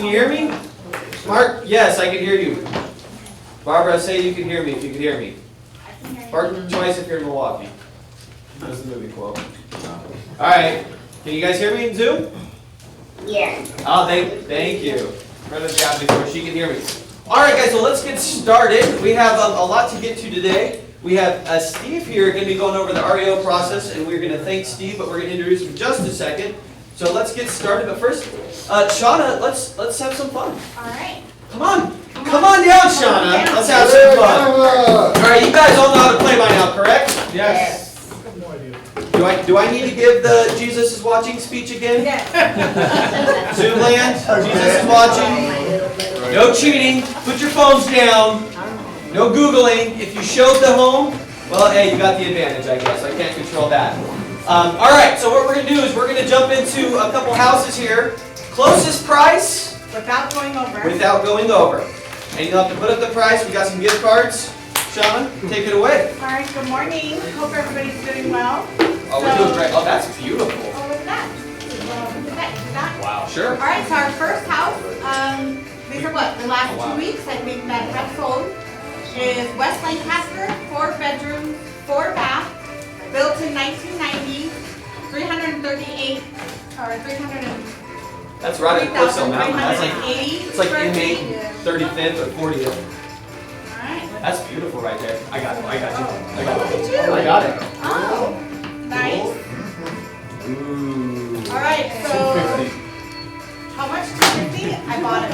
Can you hear me? Mark? Yes, I can hear you. Barbara, say you can hear me if you can hear me. Bark twice if you're in Milwaukee. That's the movie quote. Alright. Can you guys hear me in Zoom? Yeah. Oh, thank you. Brother's got me before she can hear me. Alright guys, so let's get started. We have a lot to get to today. We have Steve here going to be going over the REO process, and we're going to thank Steve, but we're going to introduce him in just a second. So let's get started. But first, Shauna, let's have some fun. Alright. Come on down, Shauna. Let's have some fun. Alright, you guys all know how to play by now, correct? Yes. Do I need to give the Jesus is watching speech again? Yes. Zoomland, Jesus is watching. No cheating. Put your phones down. No Googling. If you showed the home, well, hey, you got the advantage, I guess. I can't control that. All right, so what we're going to do is we're going to jump into a couple houses here. Closest price. Without going over. Without going over. And you'll have to put up the price. We got some gift cards. Shauna, take it away. Alright, good morning. Hope everybody's doing well. Oh, we're doing great. Oh, that's beautiful. Oh, look at that. Look at that. Wow, sure. Alright, so our first house, these are what, the last 2 weeks, I think, that have sold, is West Lancaster, 4 bedrooms, 4 bath, built in 1990, 338, or 300 and... That's right at Cliffs Mountain. That's like, 380 it's like square M8, feet. 35th or 40th. Alright. That's beautiful right there. I got it. Look at you. I got it. Oh, nice. Ooh. Alright, so how much? $250? I bought it.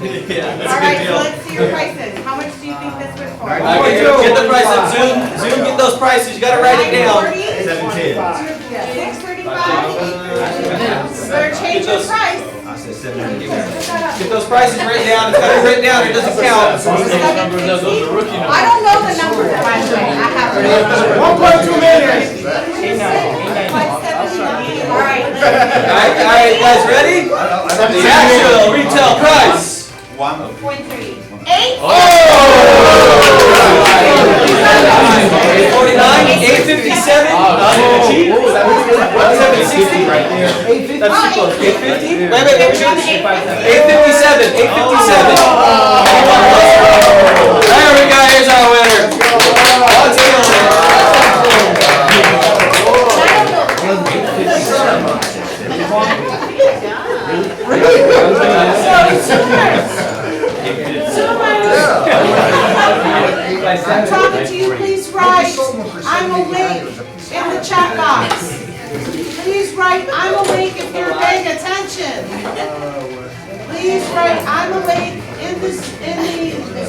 Yeah, that's a Alright, good so deal. let's see your prices. How much do you think this went for? Get the price up. Zoom, get those prices. You gotta write it down. 635? Better change your price. Get those prices written down. It's gotta be written down. It doesn't count. I don't know the numbers, by the way. I have to. 1.2 million. 570. Alright. Alright, guys, ready? The actual retail price. 1.3. 8? Oh! 849, 857. What's 760? Right there. 850. That's too close. 850? Wait. 857. 857. There we go. Here's our winner. Let's get on I'm talking to you, please write, I'm awake in the chat box. Please write, I'm awake if you're paying attention. Please write, I'm awake in the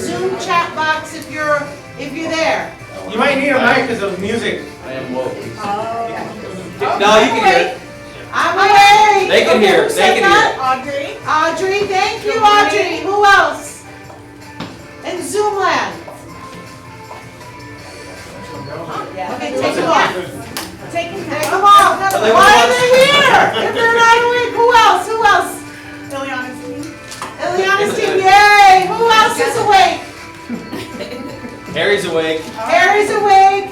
Zoom chat box if you're there. You might need a mic because of music. No, you can hear it. I'm awake. They can hear. Who They said can that? hear. Audrey, thank you, Audrey. Who else? In Zoomland. Okay, take them off. Take them off. Why are they here? If they're not awake, who else? Ileana's team, yay! Who else is awake? Harry's awake. Harry's awake.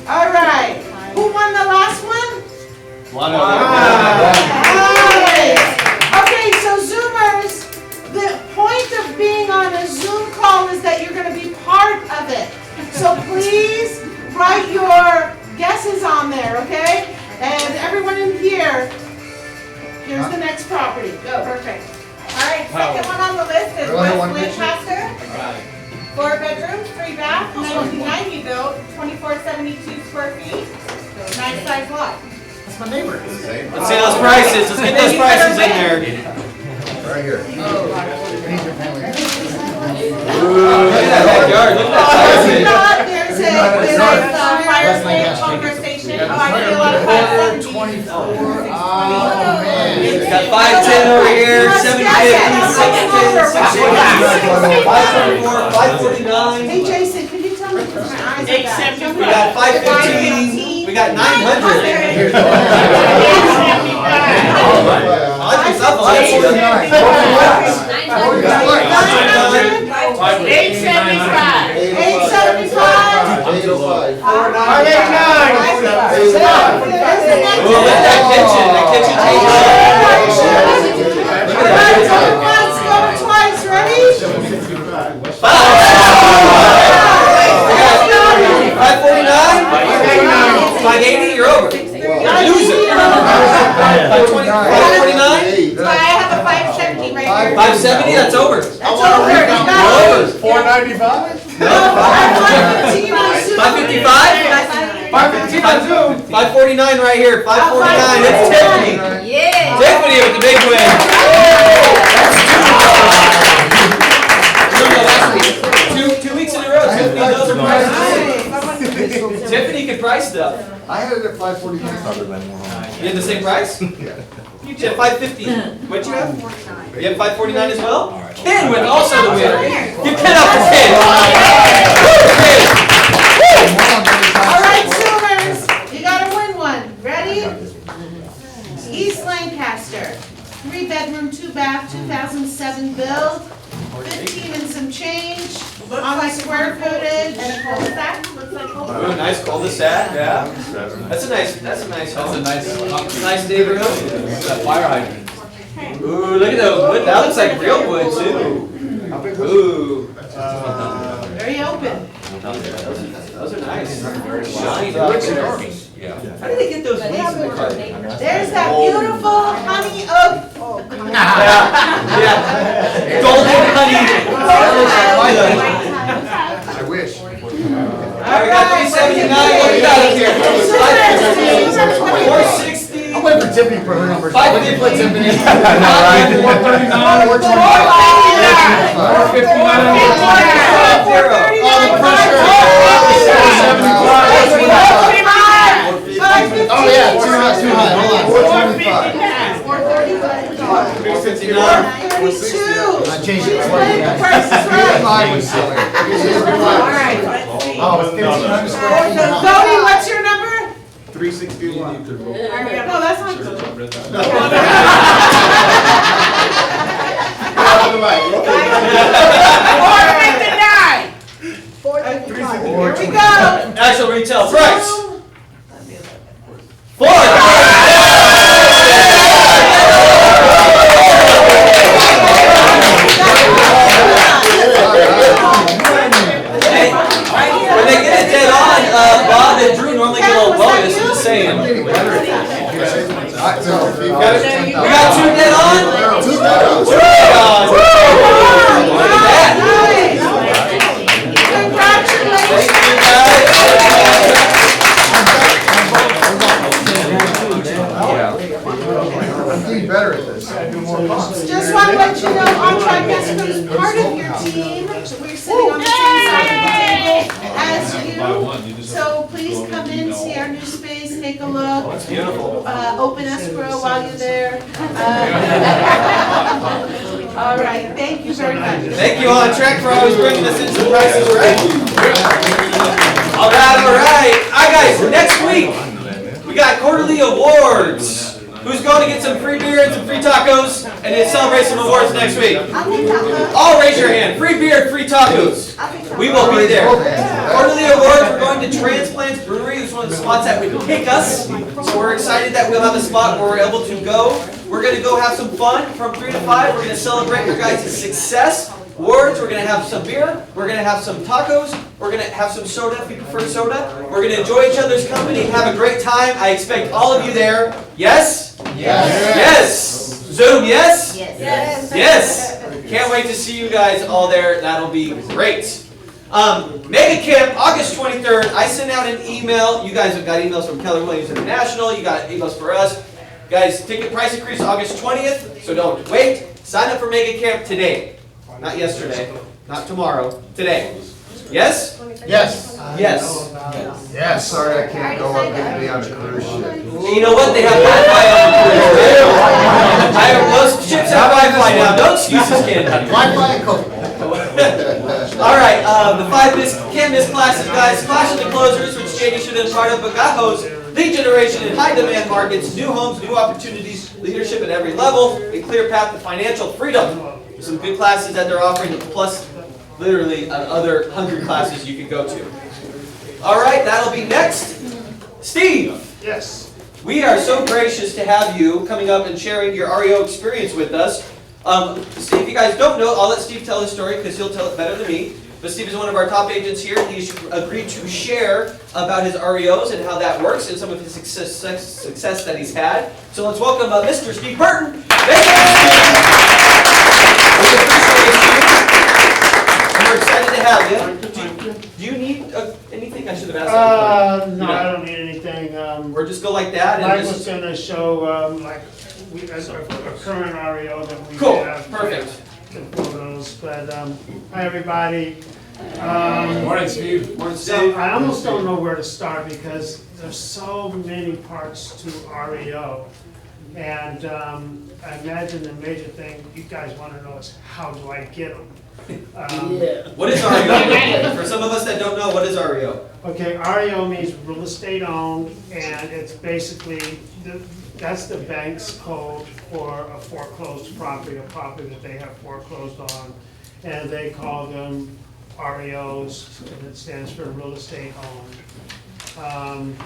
All right. Who won the last one? Nice. Okay, so Zoomers, the point of being on a Zoom call is that you're going to be part of it. So please write your guesses on there, okay? And everyone in here, here's the next property. Go. Perfect. All right, second one on the list is West Lancaster. 4 bedrooms, 3 baths, 1990 built, 2472 square feet. Nice size lot. That's my neighbor. Let's see those prices. Let's get those prices in there. Right here. Ooh, look at that backyard. Look at that price. There's a fire escape conversation. Oh, I see a lot of 570. We got 510 over here, 750, 610, 544, 549. Hey Jason, can you tell me? My eyes are bad. We got 515. We got 900. Audrey's up on it. 875. 875. 589. Ooh, look at that kitchen. Alright, go once, go twice, ready? 549? 580, you're over. Loser. 549? So I have a 570 right here. 570, that's over. That's over, you got it. 495? No, I'm 515 on Zoom. 555? 515 on Zoom. 549 right here, 549, it's Tiffany. Yeah. Tiffany with the big win. Two weeks in a row, Tiffany knows her prices. Tiffany can price stuff. I had it at 549. You had the same price? Yeah. You had 550. What'd you have? You have 549 as well? Ken with also the winner. Give Ken up for Ken. Alright, Zoomers, you gotta win one. Ready? East Lancaster, 3-bedroom, 2-bath, 2007 build, 15 and some change on my square footage. Ooh, nice cul-de-sac, yeah. That's a nice home. Nice neighborhood. Fire hydrant. Ooh, look at those wood. That looks like real wood too. Ooh. Very open. Those are nice. Shiny. Yeah. How did they get those weeds in the car? There's that beautiful honey oak. Yeah. Golden honey. I wish. Alright, we got 379. What we got up here? 460. I'm waiting for Tiffany for her number. 550. Put Tiffany. 439. Oh yeah, too high. Hold on. 425. 459. 432. I changed it. She's playing the price is right. Alright. Oh, it's 1500 square feet. Cody, what's your number? 361. No, that's not. Here we go. Actual retail price. 4. When they get it dead on, Bob and Drew normally get a little bonus. I'm just saying. We got 2 dead on? 2 dead on. Look at that. Congratulations. Thank you guys. I'm getting better at this. Just want to let you know, Untitled is part of your team. We're sitting on the same side of the table as you. So please come in, see our new space, take a look. It's beautiful. Open escrow while you're there. All right, thank you very much. Thank you on track for always bringing us in some prices right. All right. Guys, next week we got quarterly awards. Who's going to get some free beer and some free tacos and then celebrate some awards next week? All raise your hand. Free beer and free tacos. We will be there. Quarterly awards, we're going to Transplants Brewery. It's one of the spots that would pick us. So we're excited that we'll have a spot where we're able to go. We're going to go have some fun from 3 to 5. We're going to celebrate your guys' success. Awards, we're going to have some beer. We're going to have some tacos. We're going to have some soda if you prefer soda. We're going to enjoy each other's company, have a great time. I expect all of you there. Yes? Yes. Zoom, yes? Yes. Can't wait to see you guys all there. That'll be great. Mega Camp, August 23rd. I sent out an email. You guys have got emails from Keller Williams International. You got emails for us. Guys, ticket price increase August 20th, so don't wait. Sign up for Mega Camp today. Not yesterday, not tomorrow, today. Yes? Yes. Yes. Yes. Sorry, I can't go up and be on a cruise ship. You know what? They have Wi-Fi on the cruise. Most ships have Wi-Fi now. No excuses, kid. Wi-Fi and Coke. All right, the 5 can't miss classes, guys. Clash of the Closers, which JD should have been part of, but Gajos, lead generation in high demand markets, new homes, new opportunities, leadership at every level, a clear path to financial freedom. There's some good classes that they're offering, plus literally other 100 classes you can go to. All right, that'll be next. Steve. Yes. We are so gracious to have you coming up and sharing your REO experience with us. See, if you guys don't know, I'll let Steve tell his story because he'll tell it better than me. But Steve is one of our top agents here. He's agreed to share about his REOs and how that works and some of his success that he's had. So let's welcome Mr. Steve Burton. Thank you, Steve. We appreciate you. And we're excited to have you. Do you need anything? I should have asked that before. No, I don't need anything. Or just go like that and Mike just... was gonna show, a current REO that we Cool, have. perfect. The photos, but, hi, everybody. Morning, Steve. Morning, So Steve. I almost don't know where to start because there's so many parts to REO. And, I imagine the major thing you guys wanna know is how do I get them? What is REO? For some of us that don't know, what is REO? Okay, REO means real estate owned, and it's basically, that's the bank's code for a foreclosed property, a property that they have foreclosed on. And they call them REOs, and it stands for real estate owned.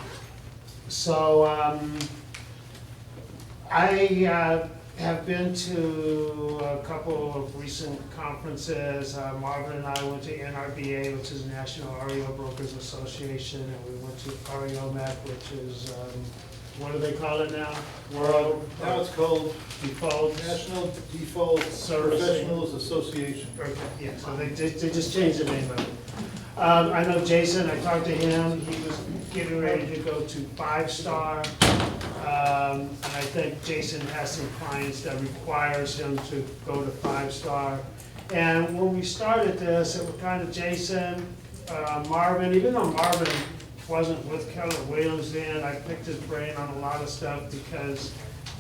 I have been to a couple of recent conferences. Marvin and I went to NRBA, which is National REO Brokers Association, and we went to REOMAC, which is, what do they call it now? World Now it's called Default. National Default Servicing. Professionals Association. Okay, yeah, so they just changed the name of it. I know Jason, I talked to him, he was getting ready to go to 5-star. And I think Jason has some clients that requires him to go to 5-star. And when we started this, it was kind of Jason, Marvin, even though Marvin wasn't with Keller Williams then, I picked his brain on a lot of stuff because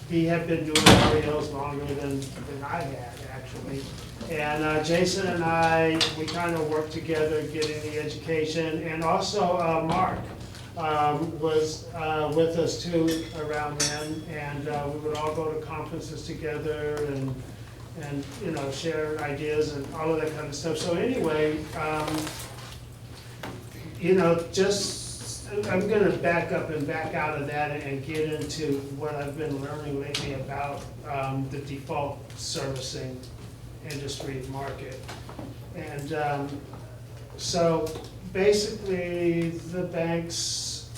he had been doing REOs longer than I had, actually. And Jason and I, we kind of worked together getting the education, and also Mark was with us too around then, and we would all go to conferences together and you know, share ideas and all of that kind of stuff. So anyway, you know, I'm gonna back up and back out of that and get into what I've been learning lately about the default servicing industry market. And so basically the banks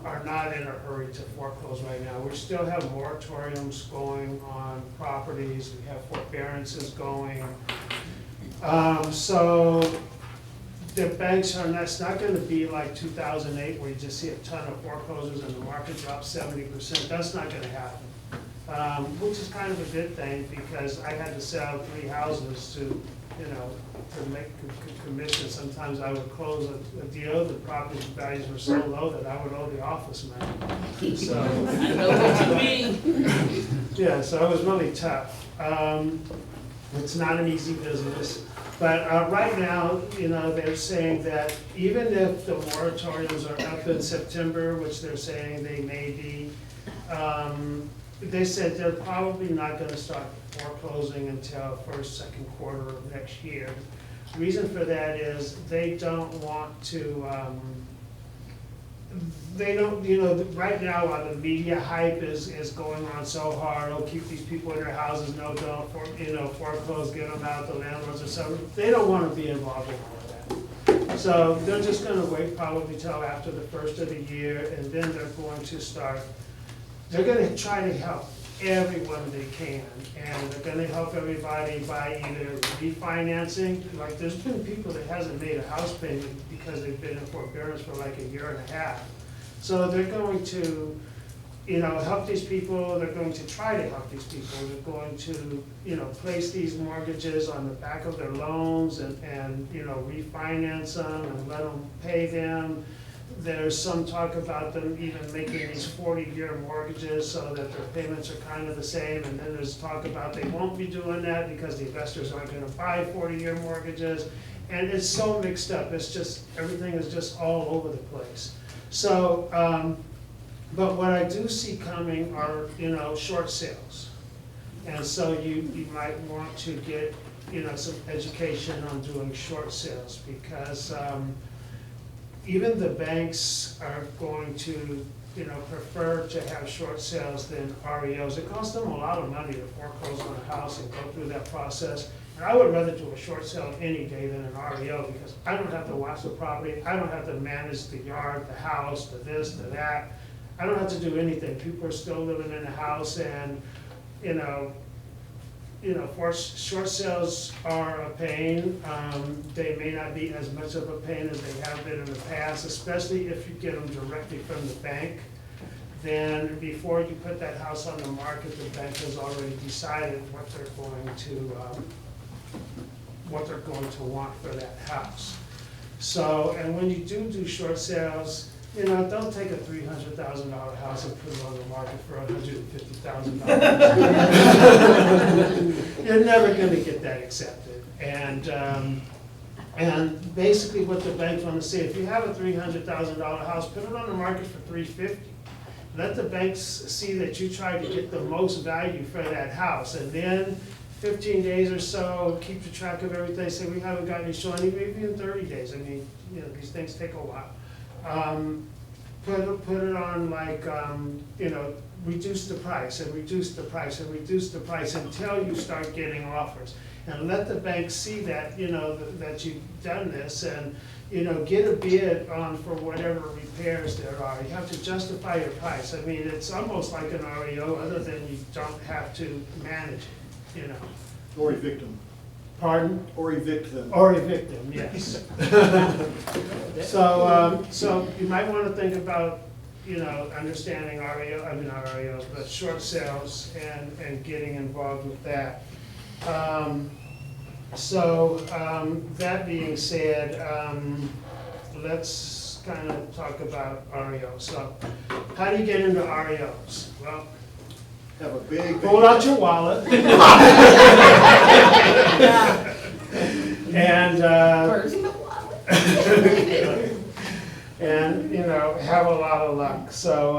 are not in a hurry to foreclose right now. We still have moratoriums going on properties, we have forbearances going. So the banks are, that's not gonna be like 2008 where you just see a ton of foreclosures and the market drops 70%. That's not gonna happen, which is kind of a good thing because I had to sell 3 houses to, you know, to make commission. Sometimes I would close a deal, the property values were so low that I would owe the office money. So, I know what you mean. yeah, so it was really tough. It's not an easy business. But right now, you know, they're saying that even if the moratoriums are up in September, which they're saying they may be, they said they're probably not gonna start foreclosing until first, second quarter of next year. The reason for that is they don't want to, they don't, you know, right now while the media hype is going on so hard, oh, keep these people in their houses, no, don't, you know, foreclose, get them out, the landlords or something, they don't want to be involved in all of that. So they're just gonna wait probably till after the first of the year, and then they're going to start, they're gonna try to help everyone they can, and they're gonna help everybody by either refinancing, like there's been people that hasn't made a house payment because they've been in forbearance for like 1.5 years. So they're going to, you know, help these people, they're going to try to help these people, they're going to, you know, place these mortgages on the back of their loans and you know, refinance them and let them pay them. There's some talk about them even making these 40-year mortgages so that their payments are kind of the same, and then there's talk about they won't be doing that because the investors aren't gonna buy 40-year mortgages, and it's so mixed up, it's just, everything is just all over the place. So, but what I do see coming are, you know, short sales. And so you might want to get, you know, some education on doing short sales because even the banks are going to, prefer to have short sales than REOs. It costs them a lot of money to foreclose on a house and go through that process. And I would rather do a short sale any day than an REO, because I don't have to watch the property, I don't have to manage the yard, the house, the this, the that. I don't have to do anything. People are still living in the house, and, for short sales are a pain. They may not be as much of a pain as they have been in the past, especially if you get them directly from the bank. Then before you put that house on the market, the bank has already decided what they're going to want for that house. So, and when you do short sales, don't take a $300,000 house and put it on the market for $150,000. You're never gonna get that accepted. And basically what the banks want to say, if you have a $300,000 house, put it on the market for $350,000. Let the banks see that you tried to get the most value for that house, and then 15 days or so, keep the track of everything, say we haven't got any showing, maybe in 30 days. I mean, these things take a while. Put it on like, reduce the price and reduce the price and reduce the price until you start getting offers. And let the bank see that, that you've done this, and, get a bid on for whatever repairs there are. You have to justify your price. I mean, it's almost like an REO, other than you don't have to manage it, Or evict them. Pardon? Or evict them. Or evict them, yes. So you might want to think about, understanding not REOs, but short sales and getting involved with that. That being said, let's kind of talk about REOs. So how do you get into REOs? Well, Have a big. pull out your wallet. And, and, have a lot of luck. So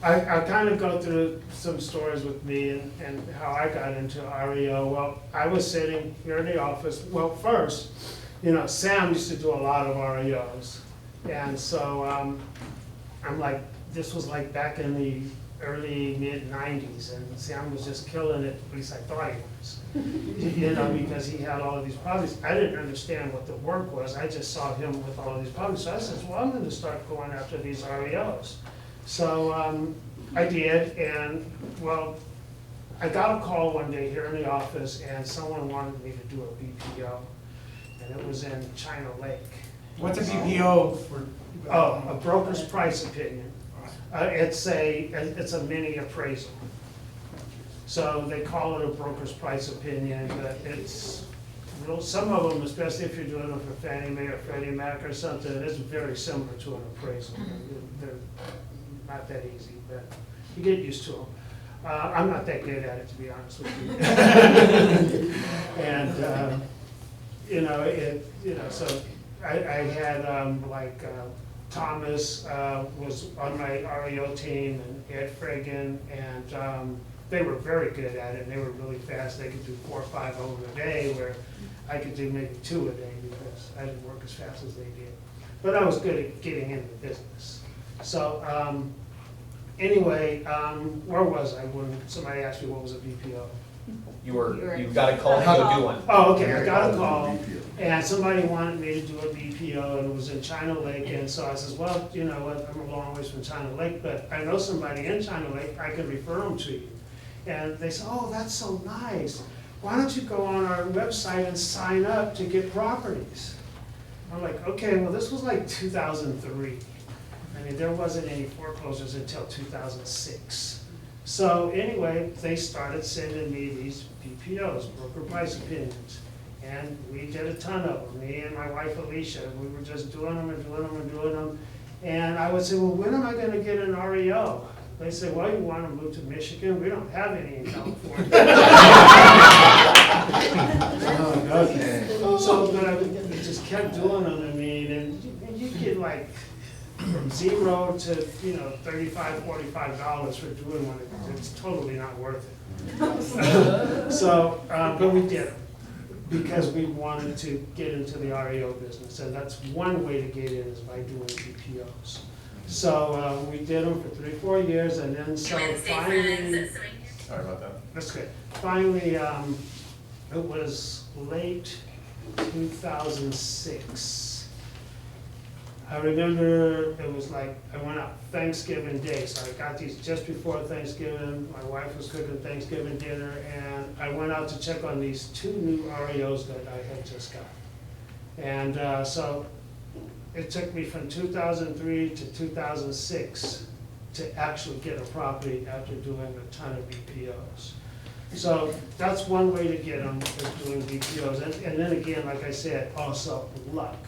I kind of go through some stories with me and how I got into REO. Well, I was sitting here in the office. Well, first, Sam used to do a lot of REOs. And so I'm like, this was like back in the early mid-90s, and Sam was just killing it, at least I thought he was. Because he had all of these problems. I didn't understand what the work was. I just saw him with all of these problems. So I said, well, I'm going to start going after these REOs. So I did, and well, I got a call one day here in the office, and someone wanted me to do a BPO, and it was in China Lake. What's a BPO for? Oh, a broker's price opinion. It's a mini appraisal. So they call it a broker's price opinion, but it's, some of them, especially if you're doing them for Fannie Mae or Freddie Mac or something, it's very similar to an appraisal. They're not that easy, but you get used to them. I'm not that good at it, to be honest with you. And, so I had Thomas was on my REO team, and Ed Fragan, and they were very good at it, and they were really fast. They could do 4 or 5 of them a day, where I could do maybe 2 a day, because I didn't work as fast as they did. But I was good at getting into the business. So anyway, where was I when somebody asked me what was a BPO? You got a call to go do one. Oh, okay, I got a call, and somebody wanted me to do a BPO, and it was in China Lake, and so I says, well, you know what, I'm a long ways from China Lake, but I know somebody in China Lake, I can refer them to you. And they said, oh, that's so nice. Why don't you go on our website and sign up to get properties? I'm like, okay, well, this was like 2003. I mean, there wasn't any foreclosures until 2006. So anyway, they started sending me these BPOs, broker price opinions. And we did a ton of them. Me and my wife Alicia, we were just doing them and doing them and doing them. And I would say, well, when am I going to get an REO? They say, well, you want to move to Michigan? We don't have any in California. Okay. So but I just kept doing them. I mean, and you get like from $0 to $35, $45 for doing one. It's totally not worth it. So, but we did it because we wanted to get into the REO business, and that's one way to get in is by doing BPOs. So, we did them for 3-4 years, and then so finally, Sorry about that. that's good. Finally, it was late 2006. I remember it was like, I went out Thanksgiving Day, so I got these just before Thanksgiving. My wife was cooking Thanksgiving dinner, and I went out to check on these 2 new Reos that I had just got. And so it took me from 2003 to 2006 to actually get a property after doing a ton of BPOs. So that's one way to get them, is doing BPOs. And then again, like I said, also luck.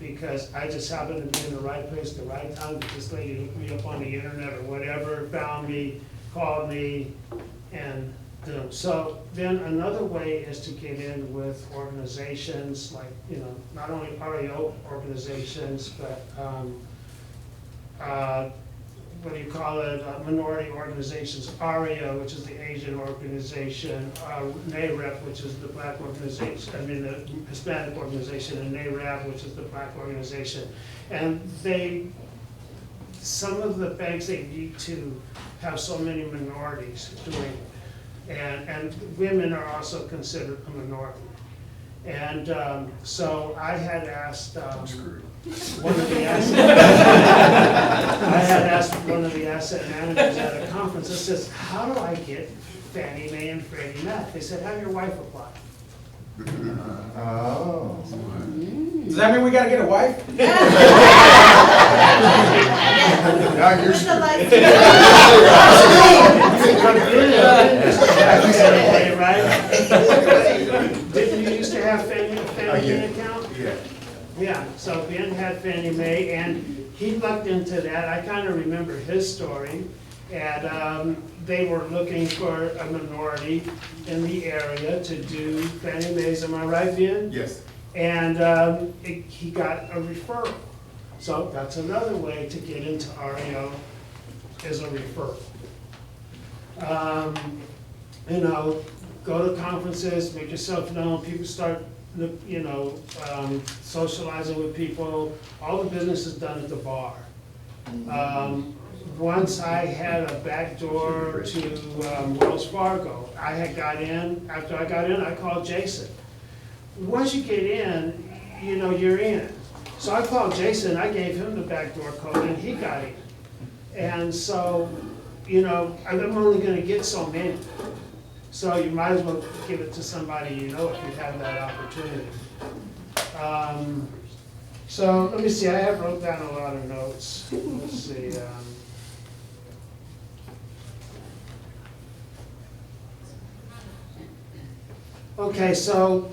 Because I just happened to be in the right place at the right time. This lady looked me up on the internet or whatever, found me, called me, and so then another way is to get in with organizations like, not only REO organizations, but what do you call it, minority organizations, Reo, which is the Asian organization, NAREP, which is the black organization, the Hispanic organization, and NAREP, which is the black organization. And some of the banks, they need to have so many minorities doing it. And women are also considered a minority. And so I had asked one of the asset managers at a conference. I says, how do I get Fannie Mae and Freddie Mac? They said, have your wife apply. Oh. Does that mean we gotta get a wife? Now you're Push the lights. Right? Didn't you used to have Fannie Mae account? Yeah. Yeah, so Ben had Fannie Mae, and he looked into that. I kind of remember his story. And they were looking for a minority in the area to do Fannie Mae's, am I right, Ben? Yes. And he got a referral. So that's another way to get into REO, is a referral. Go to conferences, make yourself known, people start, socializing with people. All the business is done at the bar. Once I had a back door to Wells Fargo. I had got in, after I got in, I called Jason. Once you get in, you're in. So I called Jason, I gave him the back door code, and he got in. And so, I'm only gonna get so many. So you might as well give it to somebody if you have that opportunity. So let me see, I have wrote down a lot of notes. Let's see. Okay, so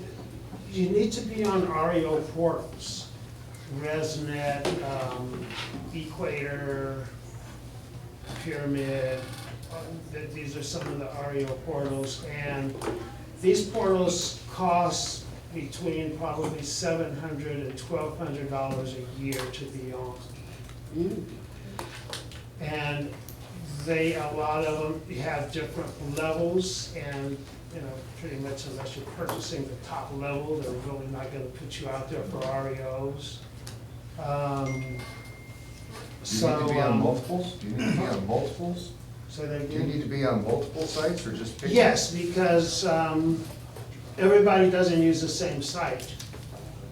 you need to be on REO portals. ResNet, Equator, Pyramid. These are some of the REO portals, and these portals cost between probably $700 and $1,200 a year to be on. And a lot of them have different levels, and pretty much unless you're purchasing the top level, they're really not going to put you out there for REOs. Do you need to be on multiples? Do you need to be on multiples? So they Do you need to be on multiple sites or just pick? Yes, because everybody doesn't use the same site.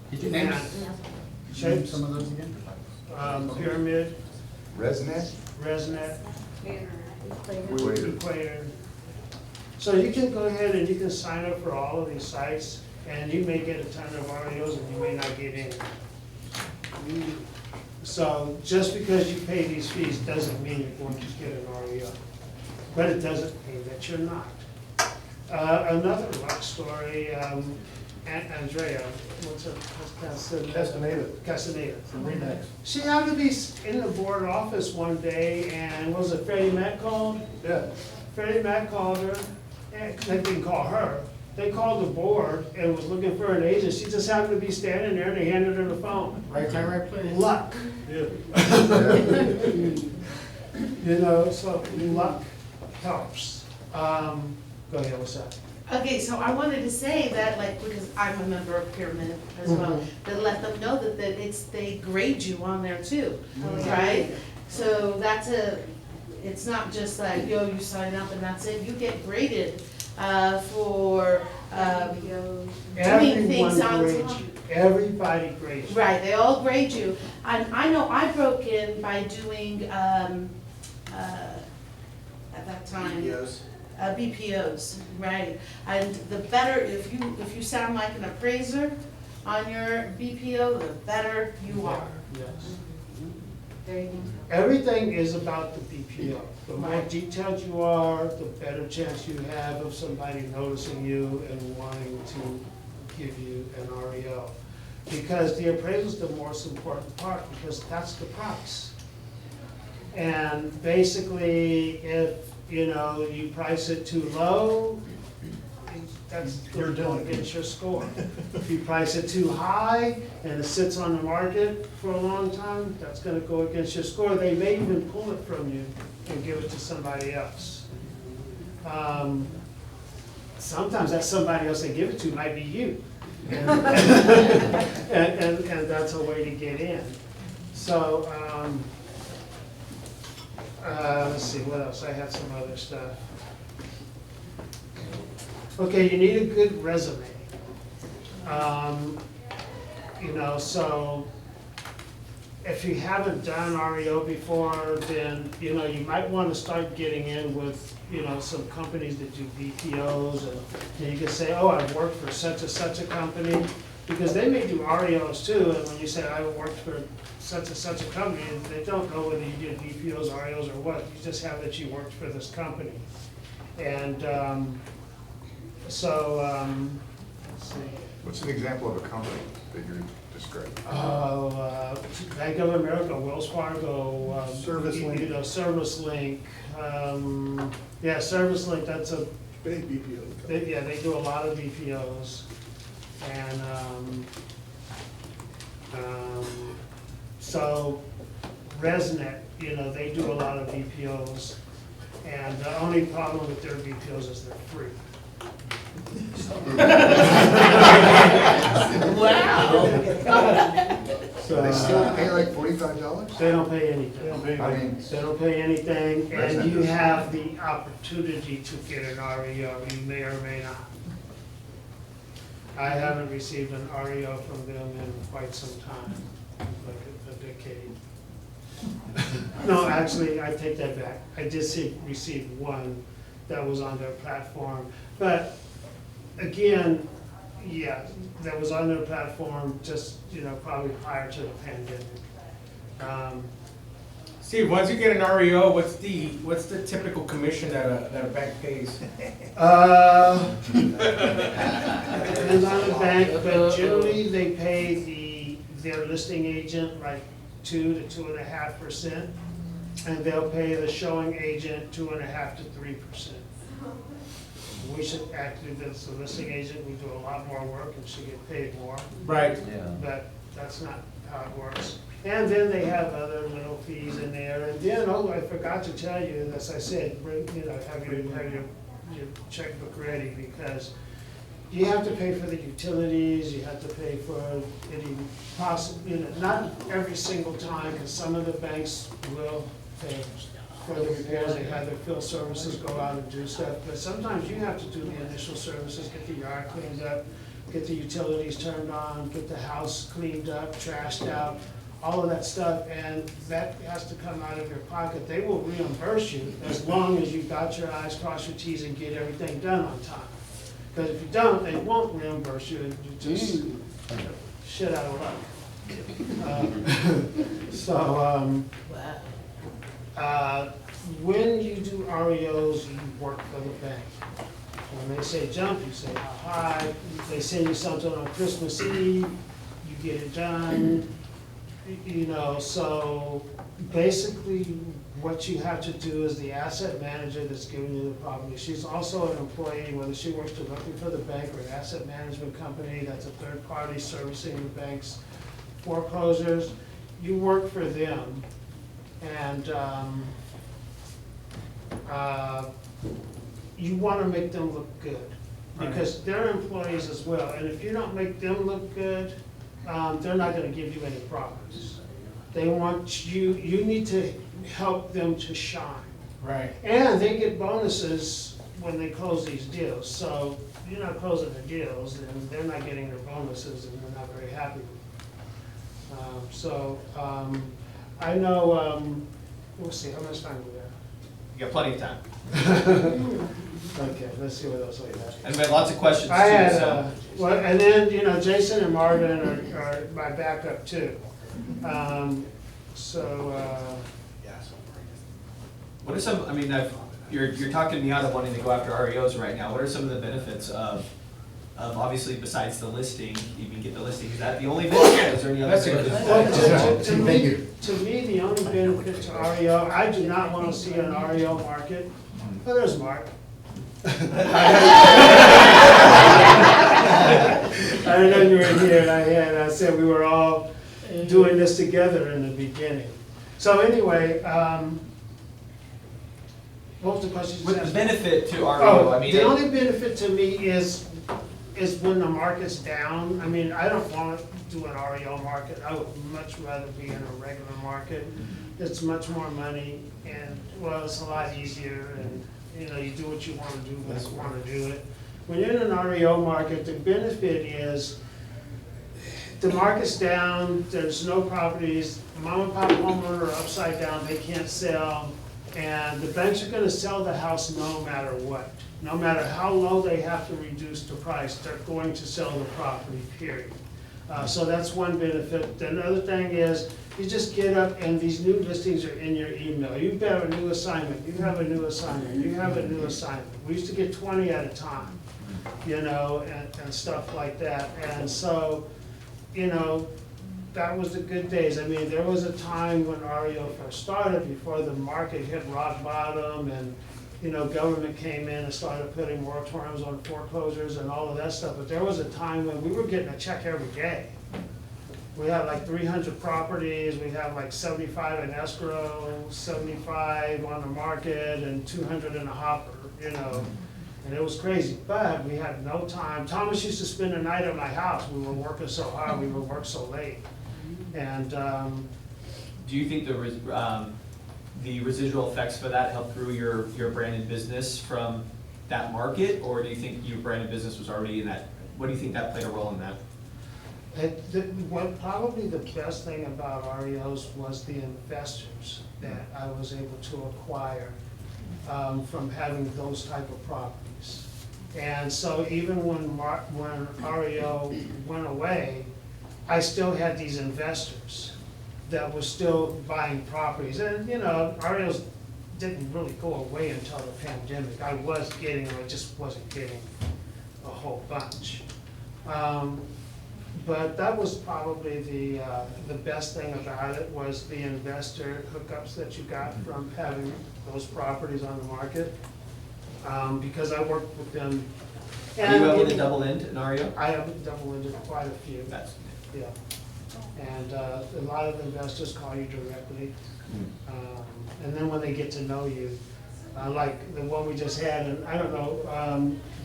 Could you name Shapes, some of those again? Pyramid, ResNet? ResNet, Equator. Equator. So you can go ahead and you can sign up for all of these sites, and you may get a ton of REOs and you may not get any. So just because you pay these fees doesn't mean you're going to get an REO, but it doesn't mean that you're not. Another luck story, Andrea, what's her, Castaneda. From Remax. She happened to be in the board office one day, and was it Freddie Mac called? Yeah. Freddie Mac called her, and they didn't call her. They called the board and was looking for an agent. She just happened to be standing there, and they handed her the phone. Right time, right place. Luck. Yeah. So luck helps. Go ahead, what's that? Okay, so I wanted to say that, because I'm a member of Pyramid as well, to let them know that they grade you on there too, right? So that's it's not just like, yo, you sign up and that's it. You get graded for doing things Everyone on grades top. you, everybody grades you. Right, they all grade you. And I know I broke in by doing, at that time. Videos. BPOs, right. And the better, if you sound like an appraiser on your BPO, the better you are. Yes. There you go. Everything is about the BPO. The more detailed you are, the better chance you have of somebody noticing you and wanting to give you an REO. Because the appraisal is the most important part, because that's the price. And basically, if, you price it too low, that's going to go against your score. If you price it too high and it sits on the market for a long time, that's gonna go against your score. They may even pull it from you and give it to somebody else. Sometimes that somebody else they give it to might be you. And that's a way to get in. So, let's see, what else? I had some other stuff. Okay, you need a good resume. So if you haven't done REO before, then, you might want to start getting in with, some companies that do BPOs, and you can say, oh, I've worked for such and such a company, because they may do REOs too, and when you say, I worked for such and such a company, they don't know whether you did BPOs, REOs, or what, you just have that you worked for this company. And, let's see. What's an example of a company that you're describing? Bank of America, Wells Fargo. ServiceLink. ServiceLink. Yeah, ServiceLink, that's a, Big BPO. they do a lot of BPOs. And, so ResNet, they do a lot of BPOs. And the only problem with their BPOs is they're free. Wow. So they still pay like $45? They don't pay anything. I mean, They don't pay anything, and you have the opportunity to get an REO, you may or may not. I haven't received an REO from them in quite some time, like a decade. No, actually, I take that back. I did receive one that was on their platform, but again, yeah, that was on their platform just, probably prior to the pandemic. Steve, once you get an REO, what's the typical commission that a bank pays? Depends on the bank, but generally they pay their listing agent like 2 to 2.5%, and they'll pay the showing agent 2.5 to 3%. We should actually, as a listing agent, we do a lot more work and should get paid more, Right. Yeah. but that's not how it works. And then they have other little fees in there, and then, I forgot to tell you, as I said, have your checkbook ready, because you have to pay for the utilities, you have to pay for any possible, not every single time, because some of the banks will pay for the repairs, they have their field services go out and do stuff, but sometimes you have to do the initial services, get the yard cleaned up, get the utilities turned on, get the house cleaned up, trashed out, all of that stuff, and that has to come out of your pocket. They will reimburse you as long as you got your I's, cross your T's, and get everything done on time. Because if you don't, they won't reimburse you, and you just shit out of luck. When you do REOs, you work for the bank. When they say jump, you say hi. They send you something on Christmas Eve, you get it done. So basically what you have to do is the asset manager that's giving you the property. She's also an employee, whether she works directly for the bank or an asset management company that's a third party servicing the bank's foreclosures. You work for them, and you want to make them look good, because they're employees as well. And if you don't make them look good, they're not going to give you any profits. They want you need to help them to shine. Right. And they get bonuses when they close these deals. So you're not closing the deals, and they're not getting their bonuses, and they're not very happy with it. I know, we'll see, how much time we got? You got plenty of time. Okay, let's see what else we got. And we have lots of questions too, I had, so. well, and then, Jason and Marvin are my backup too. What are some, I mean, you're talking me out of wanting to go after REOs right now. What are some of the benefits of obviously besides the listing, you can get the listing, is that the only benefit? Is there any other That's a good benefits? Well, Thank you. to me, the only benefit to REO, I do not want to see an REO market. Oh, there's Mark. I didn't know you were here, and I said we were all doing this together in the beginning. So anyway, what was the question? you With the asked? benefit to REO, Oh, I mean. the only benefit to me is when the market's down. I mean, I don't want to do an REO market. I would much rather be in a regular market. It's much more money and, well, it's a lot easier and, you do what you want to do when you want to do it. When you're in an REO market, the benefit is the market's down, there's no properties, mom and pop homeowner are upside down, they can't sell. And the banks are gonna sell the house no matter what. No matter how low they have to reduce the price, they're going to sell the property, period. So that's one benefit. The other thing is, you just get up and these new listings are in your email. You have a new assignment, you have a new assignment, you have a new assignment. We used to get 20 at a time, and stuff like that. And so, that was the good days. I mean, there was a time when REO first started, before the market hit rock bottom and, government came in and started putting moratoriums on foreclosures and all of that stuff. But there was a time when we were getting a check every day. We had like 300 properties, we had like 75 in escrow, 75 on the market, and 200 in the hopper, And it was crazy, but we had no time. Thomas used to spend the night at my house. We were working so hard, we would work so late. And, Do you think the residual effects for that helped through your branded business from that market? Or do you think your branded business was already in that, what do you think that played a role in that? Probably the best thing about REOs was the investors that I was able to acquire from having those type of properties. And so even when REO went away, I still had these investors that were still buying properties. And, REOs didn't really go away until the pandemic. I was getting them, I just wasn't getting a whole bunch. But that was probably the best thing about it, was the investor hookups that you got from having those properties on the market. Because I worked with them. Are you able to double end in REO? I have double ended quite a few. That's. Yeah. And a lot of investors call you directly. And then when they get to know you, like the one we just had, and I don't know,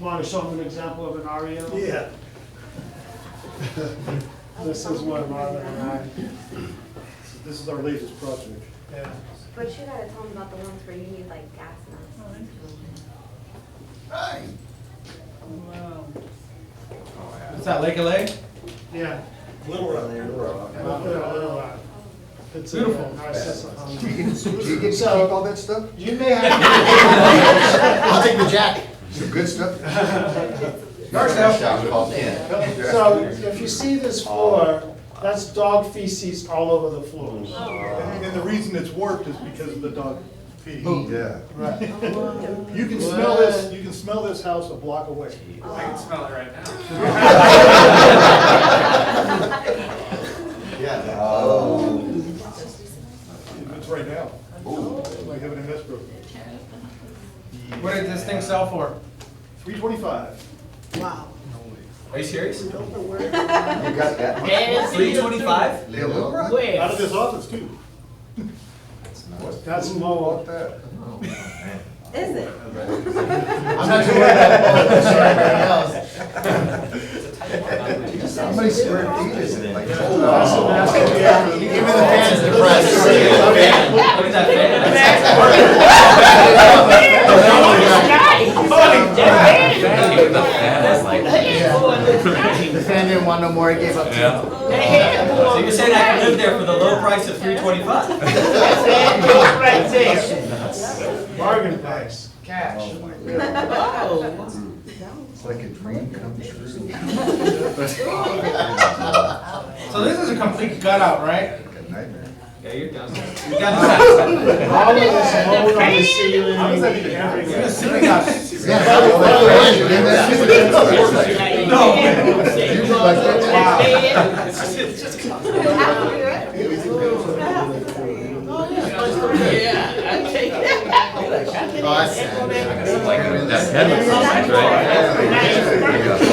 want to show them an example of an REO? Yeah. This is one Marvin and I. This is our latest project. Yeah. But you gotta tell them about the ones where you need like gas masks. Is that Lake LA? Yeah. Little Rock. Little Rock. It's a Beautiful. Narcissa Do home. you get to keep So- all that stuff? You may have. I'll take the jack. Some good stuff? So if you see this floor, that's dog feces all over the floor. And the reason it's warped is because of the dog pee. Yeah. Right. You can smell this house a block away. I can smell it right now. Yeah. It's right now. We have it in escrow. What did this thing sell for? $325. Wow. Are you serious? You got that? $325? Yeah, Little Rock? Where? Out of this office too. That's Who Mo. bought that? Is it? I'm not sure about How many square feet is it? Like, That's a master bedroom. Even the fans depressed. Look at that The fan didn't want no more, he gave up. So you're saying I can live there for the low price of $325? Right there. Bargain price, cash. It's like a dream come true. So this is a complete gut out, right? Like a nightmare. Yeah, you're done. You All got of this mold on the ceiling, everything. Yeah. No. Usually like that. Yeah, I take it. Oh, that's sad. That head looks nice, right?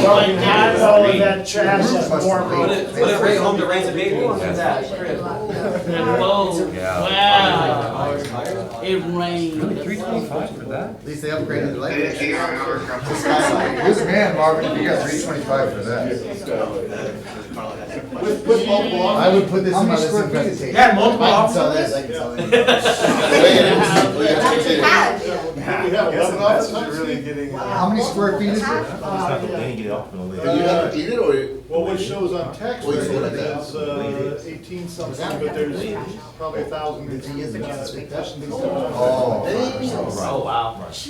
Well, you have all of that trash that's more. Put it right home to raise a baby. What's that? Oh, Yeah. wow. It rained. $325 for that? At least they upgraded the light. Who's the man, Marvin, if you got $325 for that? With multiple I would put this in my list of presentation. Yeah, multiple I can offices. sell this, I can sell it. We have 11 offices. How many square feet is it? You haven't eaten it, or? Well, what shows on tax rate is 18 something, but there's probably 1,000. Oh, wow. Trash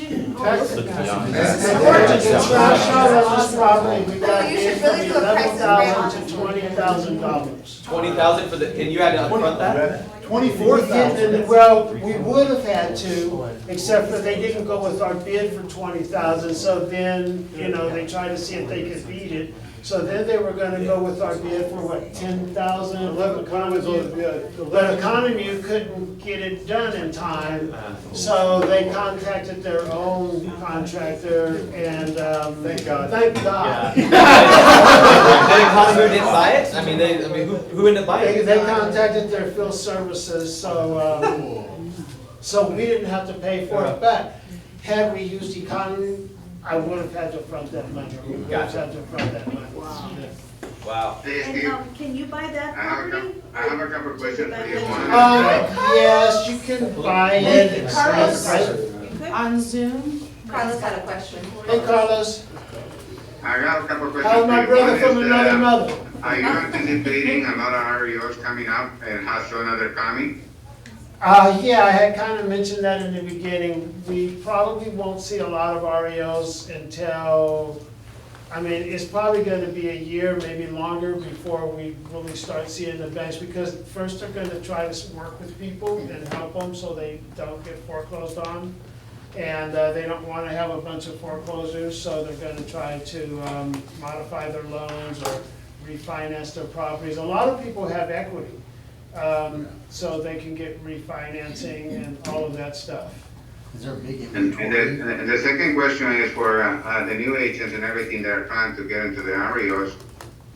out on this property, we got You should in from really do a price of $11,000 to $20,000. 20,000 for the, and you had to upfront that? 24,000. Well, we would have had to, except for they didn't go with our bid for 20,000, so then, you know, they tried to see if they could beat it. So then they were gonna go with our bid for what, 10,000? 11 comments on, But Economy couldn't get it done in time, so they contacted their own contractor and, Thank God. Thank God. Did Economy didn't buy it? I mean, who ended up buying it? They contacted their field services, so we didn't have to pay for it, but had we used Economy, I would have had to front that money. We would have had to front that money. Wow. And, can you buy that property? I have a couple of questions for you. Yes, you can buy it. Carlos. You On Zoom? Carlos had a question. Hey, Carlos, I got a couple of questions. how's my for you. brother One from is, another mother? Are you anticipating a lot of Reos coming up and has another coming? Yeah, I had kind of mentioned that in the beginning. We probably won't see a lot of Reos until, I mean, it's probably gonna be a year, maybe longer, before we really start seeing the banks, because first they're gonna try to work with people and help them so they don't get foreclosed on. And they don't wanna have a bunch of foreclosures, so they're gonna try to modify their loans or refinance their properties. A lot of people have equity. So they can get refinancing and all of that stuff. Is there a big And inventory? the second question is for the new agents and everything that are trying to get into the Reos.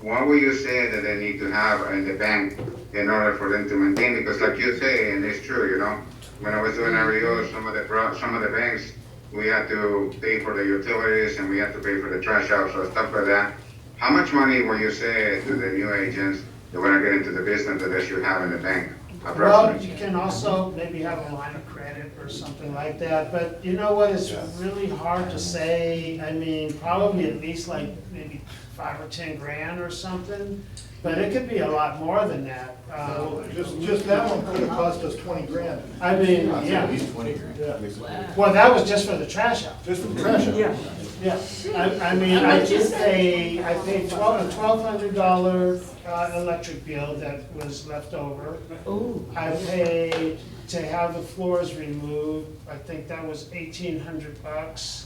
What will you say that they need to have in the bank in order for them to maintain? Because like you say, and it's true, you know, when I was doing Reos, some of the banks, we had to pay for the utilities and we had to pay for the trash outs or stuff like that. How much money will you say to the new agents that want to get into the business that they should have in the bank? Well, Approximately. you can also maybe have a line of credit or something like that, but you know what, it's really hard to say. I mean, probably at least like maybe 5 or 10 grand or something, but it could be a lot more than that. Just that one could have cost us 20 grand. I mean, yeah, 20 grand. Yeah, well, that was just for the trash out. just for the trash out. Yeah, I mean, I paid $1,200 electric bill that was left over. I paid to have the floors removed, I think that was $1,800.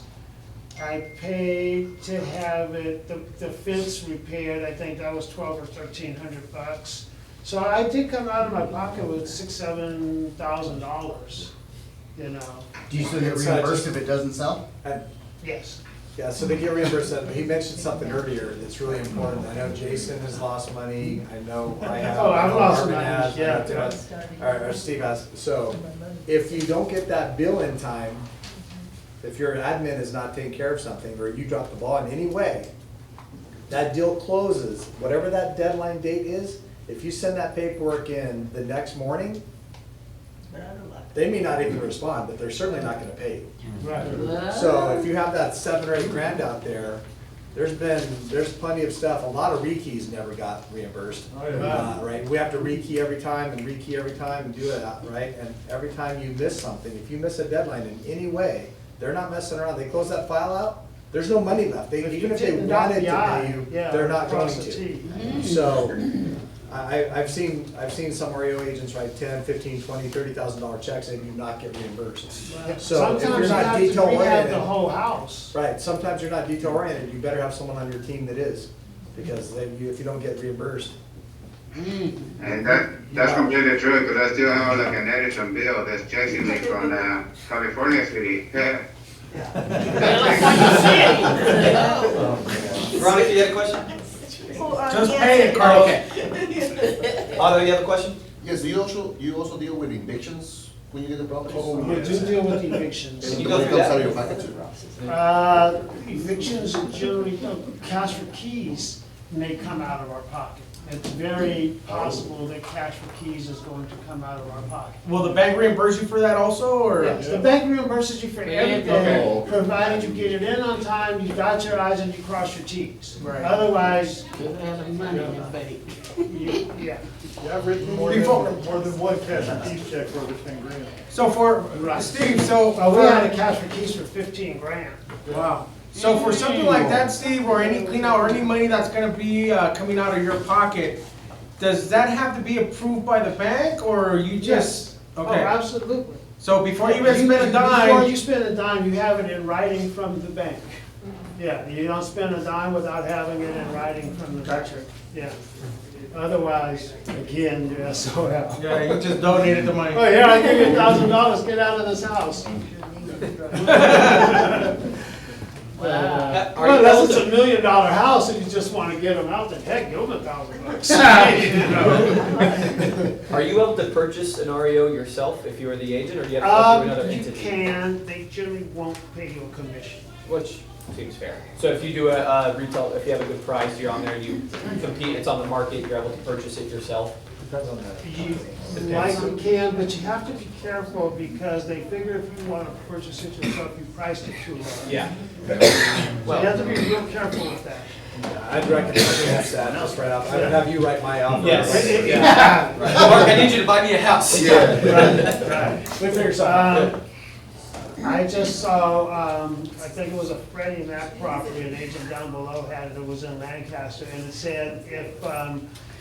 I paid to have it, the fence repaired, I think that was $1,200 or $1,300. So I did come out of my pocket with $6,000-7,000, you know, Do you still get reimbursed if it doesn't sell? yes. Yeah, so they get reimbursed, but he mentioned something earlier that's really important. I know Jason has lost money, I know I have. Oh, I've I know lost Marvin money, has, yeah. or Steve has. So if you don't get that bill in time, if your admin is not taking care of something, or you drop the ball in any way, that deal closes, whatever that deadline date is, if you send that paperwork in the next morning, they may not even respond, but they're certainly not gonna pay you. Right. So if you have that 7 or 8 grand out there, there's plenty of stuff, a lot of rekeys never got reimbursed. Oh, yeah. Right, we have to rekey every time and rekey every time and do it, right? And every time you miss something, if you miss a deadline in any way, they're not messing around, they close that file out, there's no money left. Even if they wanted to pay you, they're not going to. So, I've seen some Reo agents write $10, $15, $20, $30,000 checks and do not get reimbursed. So if you're Sometimes you not have to detail rehab oriented, the whole house. right, sometimes you're not detail oriented, you better have someone on your team that is, because if you don't get reimbursed. And that's completely true, because I still have like an Edison bill that's chasing me from California City. Veronica, you had a question? Just pay it, Oh, okay. Otto, you have a question? Yes, you also deal with evictions when you get the property? We do deal with evictions. Can you The go money through comes that? out of your pocket too? Evictions generally, cash for keys may come out of our pocket. It's very possible that cash for keys is going to come out of our pocket. Will the bank reimburse you for that also, or? Yes, the bank reimburses you for everything, Okay. provided you get it in on time, you dot your i's and you cross your t's. Right. Otherwise, Money in the bank. yeah. Yeah, I've written more than one cash and keys check for over 10 grand. So for, Right. Steve, so. We had a cash for keys for 15 grand. Wow. So for something like that, Steve, or any clean out, or any money that's gonna be coming out of your pocket, does that have to be approved by the bank, or you just? Oh, Okay, absolutely. so before you even spend a Before dime, you spend a dime, you have it in writing from the bank. Yeah, you don't spend a dime without having it in writing from the bank. Yeah. Otherwise, again, you're SOL. yeah, you just donated the money. Oh, here, I give you $1,000, get out of this house. Are you Well, able unless it's to- $1 million house and you just wanna get them out, then heck, give them $1,000. Are you able to purchase an REO yourself if you are the agent, or do you have to go through another You entity? can, they generally won't pay you a commission. Which seems fair. So if you do a retail, if you have a good price, you're on there, you compete, it's on the market, you're able to purchase it yourself. You likely can, but you have to be careful because they figure if you want to purchase it yourself, you priced it too low. Yeah. So you have to be real careful with that. I'd recommend against that, just right off, I would have you write my offer. Yes. Right? Yeah. Mark, I need you to buy me a house. Right. We figure something out. I just saw, I think it was a Freddie Mac property, an agent down below had it, it was in Lancaster, and it said if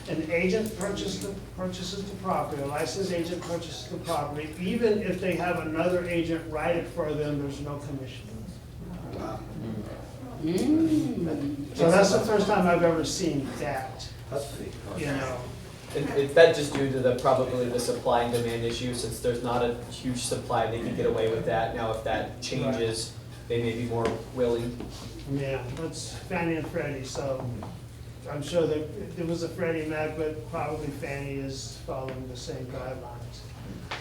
an agent purchases the property, a licensed agent purchases the property, even if they have another agent write it for them, there's no commission. So that's the first time I've ever seen that, you know. Is that just due to probably the supply and demand issue, since there's not a huge supply, they can get away with that. Now, if that changes, they may be more willing. Yeah, that's Fannie and Freddie, so I'm sure that it was a Freddie Mac, but probably Fannie is following the same guidelines.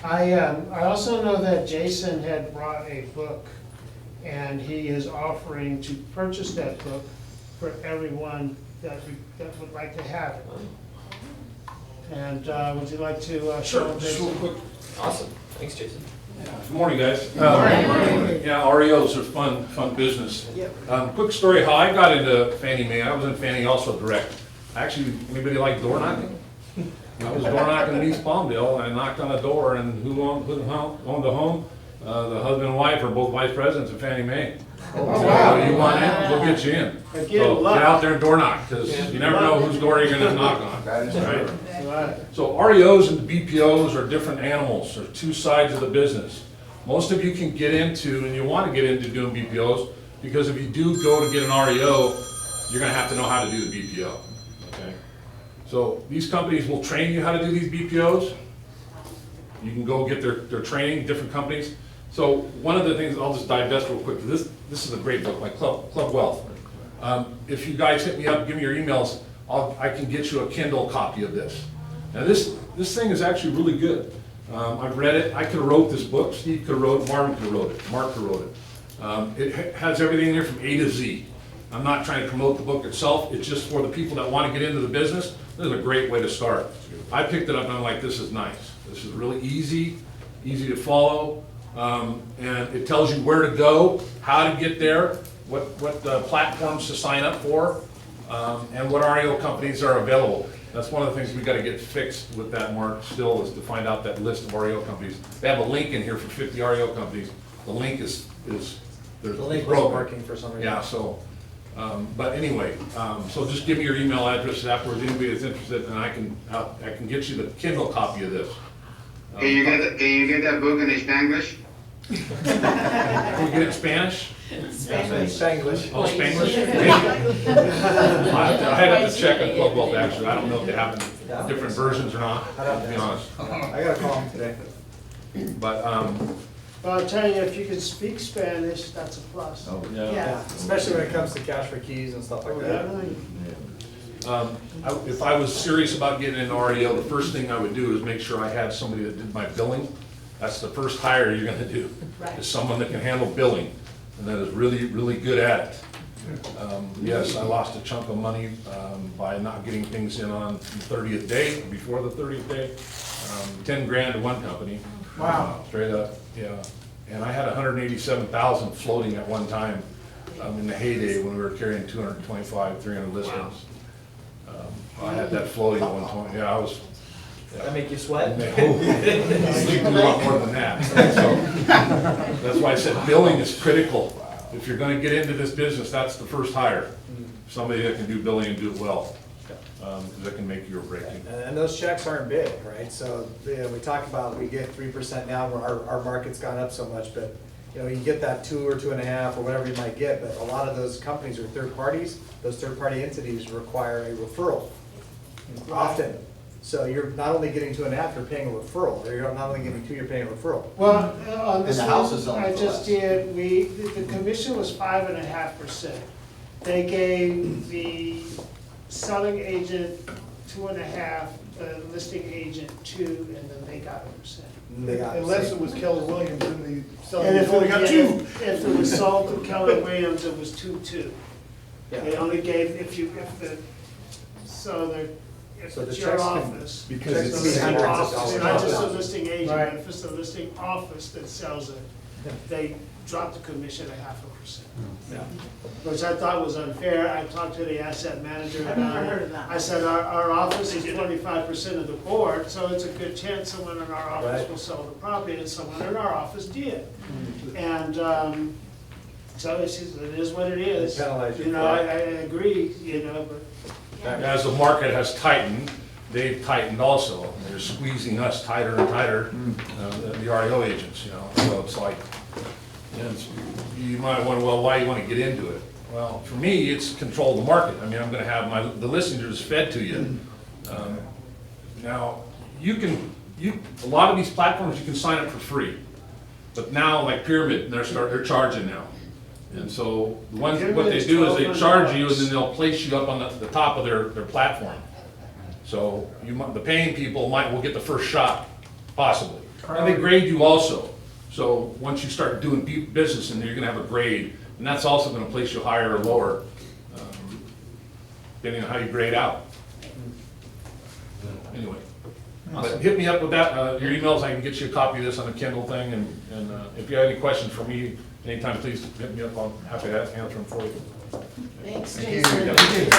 I also know that Jason had brought a book, and he is offering to purchase that book for everyone that would like to have it. And would you like to show them? Just real quick. Awesome. Thanks, Jason. Good morning, guys. Yeah, REOs are fun business. Quick story how I got into Fannie Mae. I was in Fannie also direct. Actually, anybody like door knocking? I was door knocking in East Palmdale, and I knocked on a door, and who owned the home? The husband and wife are both vice presidents of Fannie Mae. wow. So you want in, we'll get you in. Again, So luck. get out there and door knock, because you never know whose door you're gonna knock on. Right? Right. So REOs and BPOs are different animals, they're two sides of the business. Most of you can get into, and you want to get into doing BPOs, because if you do go to get an REO, you're gonna have to know how to do the BPO, okay? So these companies will train you how to do these BPOs. You can go get their training, different companies. So one of the things, I'll just divest real quick, this is a great book, my Club Wealth. If you guys hit me up, give me your emails, I can get you a Kindle copy of this. Now this thing is actually really good. I've read it, I could have wrote this book, Steve could have wrote it, Marvin could have wrote it, Mark could have wrote it. It has everything in there from A to Z. I'm not trying to promote the book itself, it's just for the people that want to get into the business, this is a great way to start. I picked it up and I'm like, this is nice. This is really easy to follow, and it tells you where to go, how to get there, what platforms to sign up for, and what REO companies are available. That's one of the things we gotta get fixed with that, Mark, still, is to find out that list of REO companies. They have a link in here for 50 REO companies. The link is The link wasn't broken. working for some reason. Yeah, so, but anyway, so just give me your email address afterwards, anybody that's interested, and I can get you the Kindle copy of this. Can you get that book in Spanglish? Can we get it in Spanish? Spanglish. Oh, Spanglish? I'd have to check on Club Wealth, actually, I don't know if they have different versions or not, to be honest. I gotta call him today. But, But I'll tell you, if you can speak Spanish, that's a plus. Oh, Yeah. Especially when it comes to cash for keys and stuff like that. if I was serious about getting into REO, the first thing I would do is make sure I had somebody that did my billing. That's the first hire you're gonna do, Right. is someone that can handle billing, and that is really, really good at it. Yes, I lost a chunk of money by not getting things in on the 30th day, before the 30th day. 10 grand to one company. Wow. Straight up, yeah. And I had 187,000 floating at one time in the heyday when we were carrying 225, 300 listings. I had that floating at one point, yeah, I was. That make you sweat? You can do a lot more than that. So, that's why I said billing is critical. If you're gonna get into this business, that's the first hire. Somebody that can do billing and do it well, because that can make you or break you. And those checks aren't big, right? So, we talk about, we get 3% now, where our market's gone up so much, but, you get that 2 or 2.5 or whatever you might get, but a lot of those companies are third parties. Those third-party entities require a referral, often. So you're not only getting 2.5, you're paying a referral, or you're not only getting 2, you're paying a referral. Well, on this And the house is one, on I for just less. did, the commission was 5.5%. They gave the selling agent 2.5, the listing agent 2, and then they got 1%. And they got- Unless it was Keller Williams in the selling. And if only got two. if it was sold to Keller Williams, it was 2-2. Yeah. They only gave, if the if So the it's your checks can- office. Because it's it's the listing hundreds of office, dollars. not just a listing agent, Right. but if it's the listing office that sells it, they drop the commission 0.5%. Yeah. Which I thought was unfair. I talked to the asset manager I've about never it. heard of that. I said, our office is 25% of the board, so it's a good chance someone in our office Right. will sell the property, and someone in our office did. And, so it's just, it is what it is. They penalize you I for it. agree, but. As the market has tightened, they've tightened also. They're squeezing us tighter and tighter, the REO agents, so it's like, you might wonder, well, why you want to get into it? Well, for me, it's control the market. I mean, I'm gonna have the listings fed to you. Now, a lot of these platforms, you can sign up for free. But now, like Pyramid, they're charging now. And so, what they do is they charge you, and then they'll place you up on the top of their platform. So, the paying people will get the first shot, possibly. And they grade you also. So, once you start doing business in there, you're gonna have a grade, and that's also gonna place you higher or lower, depending on how you grade out. Anyway, but hit me up with that, your emails, I can get you a copy of this on a Kindle thing, and if you have any questions for me, anytime, please hit me up, I'm happy to answer them for you. Thanks, Thank you. Jason.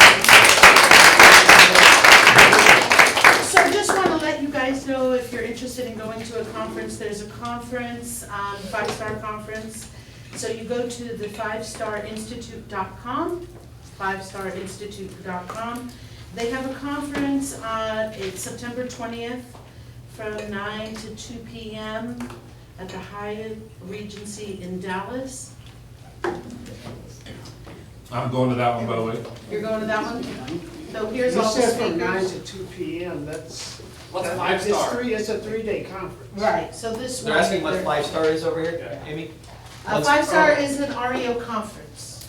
So just want to let you guys know, if you're interested in going to a conference, there's a conference, 5-star conference. So you go to the 5starinstitute.com, 5starinstitute.com. They have a conference it's September 20th from 9 to 2 p.m. at the Hyatt Regency in Dallas. I'm going to that one, by the way. You're going to that one? So here's You all the said from 9 speakers. to 2 p.m., that's. What's that- 5-star? It's a 3-day conference. Right, so this one. They're asking what 5-star is over here, Amy? 5-star is an REO conference.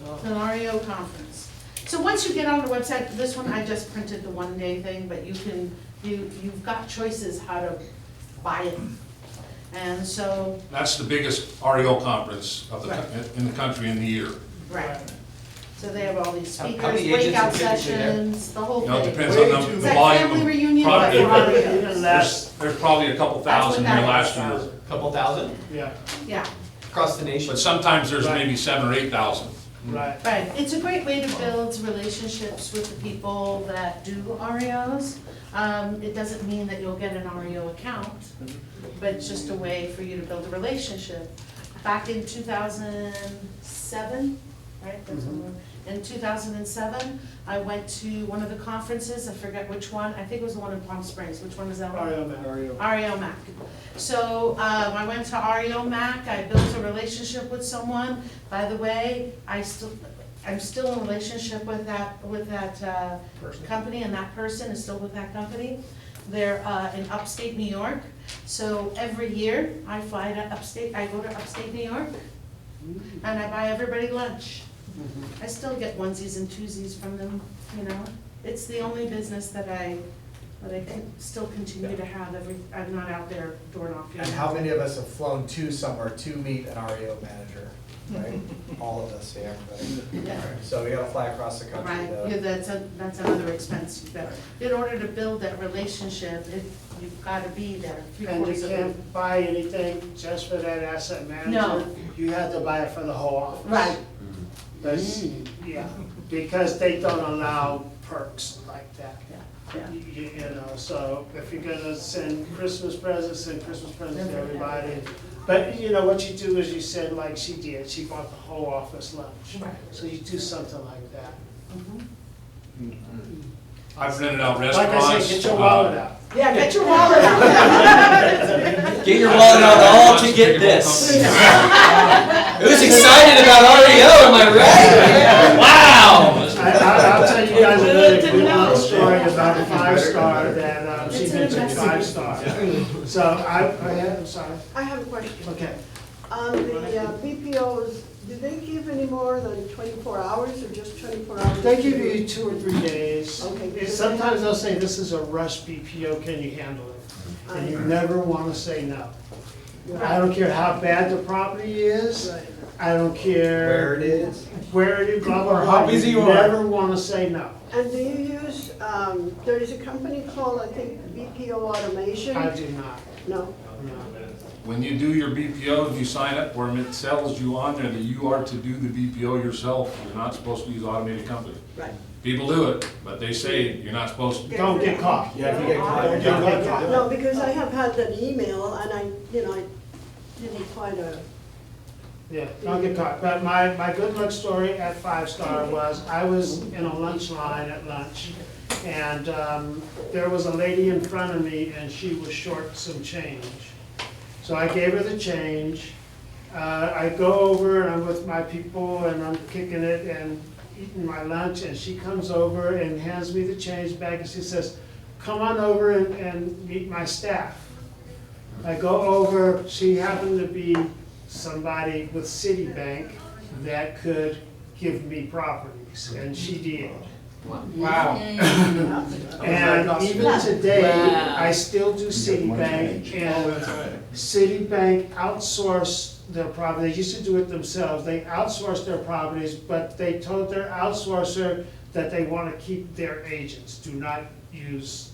It's an REO conference. So once you get on the website, this one, I just printed the 1-day thing, but you've got choices how to buy it. And so, That's the biggest REO conference in the country in the year. right. So they have all these How speakers, many agents breakout are typically there? sessions, the whole You know, it thing. depends Way on too the It's like volume. family of reunion, product. but for Even Oreos. less, There's probably a couple thousand what here that last is. year, Couple thousand yeah, Yeah, across the nation. but sometimes there's Right. maybe 7,000 or 8,000. right. right. It's a great way to build relationships with the people that do Oreos. It doesn't mean that you'll get an Oreo account, but it's just a way for you to build a relationship. Back in 2007, right? That's when we- In 2007, I went to one of the conferences, I forget which one, I think it was the one in Palm Springs, which one was that one? Oreo Mac. So, I went to Oreo Mac, I built a relationship with someone. By the way, I'm still in a relationship with that company, and that person is still with that company. They're, in upstate New York. So every year, I go to upstate New York, and I buy everybody lunch. I still get onesies and twosies from them, you know? It's the only business that I can still continue to have I'm not out there door knocking. And how many of us have flown to somewhere to meet an REO manager, right? All of us, yeah, everybody. Yeah. So we gotta fly across the country Right, to. yeah, that's another expense you've got. In order to build that relationship, you've gotta be there And you 3/4 of it. can't buy anything just for that asset manager. No. You have to buy it for the whole office. Right, That's- yeah, because they don't allow perks like that. yeah. You know, so if you're gonna send Christmas presents, send Christmas presents to everybody. But, you know, what you do is you said, like she did, she bought the whole office lunch. Right. So you do something like that. I've rented out Like restaurants. I said, get your wallet out. Yeah, get your wallet out. Get your wallet out all to get this. Who's excited about REO, am I right? Wow! I'll tell you guys a really Good to cool know. story about a 5-star that, she It's an mentioned investment. 5-star. So I'm sorry, I have a question. okay. On the BPOs, do they give any more than 24 hours or just 24 hours? They give you 2 or 3 days. Okay. Sometimes they'll say, this is a rush BPO, can you handle it? And you never wanna say no. I don't care how bad the property is, Right. I don't care. Where it is, blah, blah, Or blah. how busy you are. Never wanna say no. And do you use, there is a company called, I think, BPO Automation? I do not, No? no. When you do your BPO and you sign up for them, it tells you on there that you are to do the BPO yourself. You're not supposed to use automated company. Right. People do it, but they say you're not supposed to. Don't get caught. Yeah, if you get caught, Don't get caught. No, because I have had that email and I didn't quite Yeah, don't get caught. But my good luck story at 5-star was, I was in a lunch line at lunch, and there was a lady in front of me, and she was short some change. So I gave her the change. I go over, and I'm with my people, and I'm kicking it and eating my lunch, and she comes over and hands me the change bag, and she says, come on over and meet my staff. I go over, she happened to be somebody with Citibank that could give me properties, and she did. Wow. And even today, I still do Citibank, and Citibank outsourced their property. They used to do it themselves. They outsourced their properties, but they told their outsourcer that they want to keep their agents. Do not use